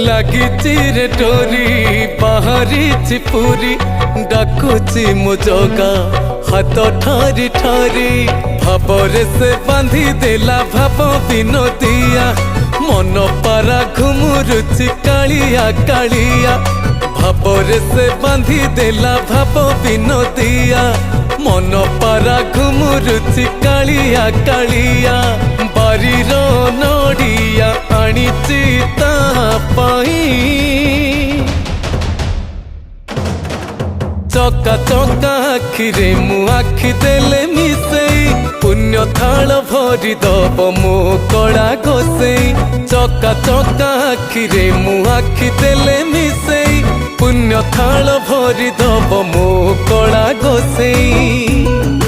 लागिची रे डोरी बाहरी पूरी डाकुची मो जगा हाथ ठारी ठारी भावरे से बांधी देला भाव विनोदिया मन पारा घुमुरुची कालिया कालिया भावरे से बांधी देला भाव विनोदिया मन पारा घुमुरुची कालिया कालिया बारीर नड़िया आनीची ता चका चका आखिरे मु आखि देले मिसेई पुण्य थाल भरी दब मो कड़ा घोसेई चका चका आखिरे मु आखि देले मिसेई पुण्य थाल भरी दब मो कड़ा घोसेई।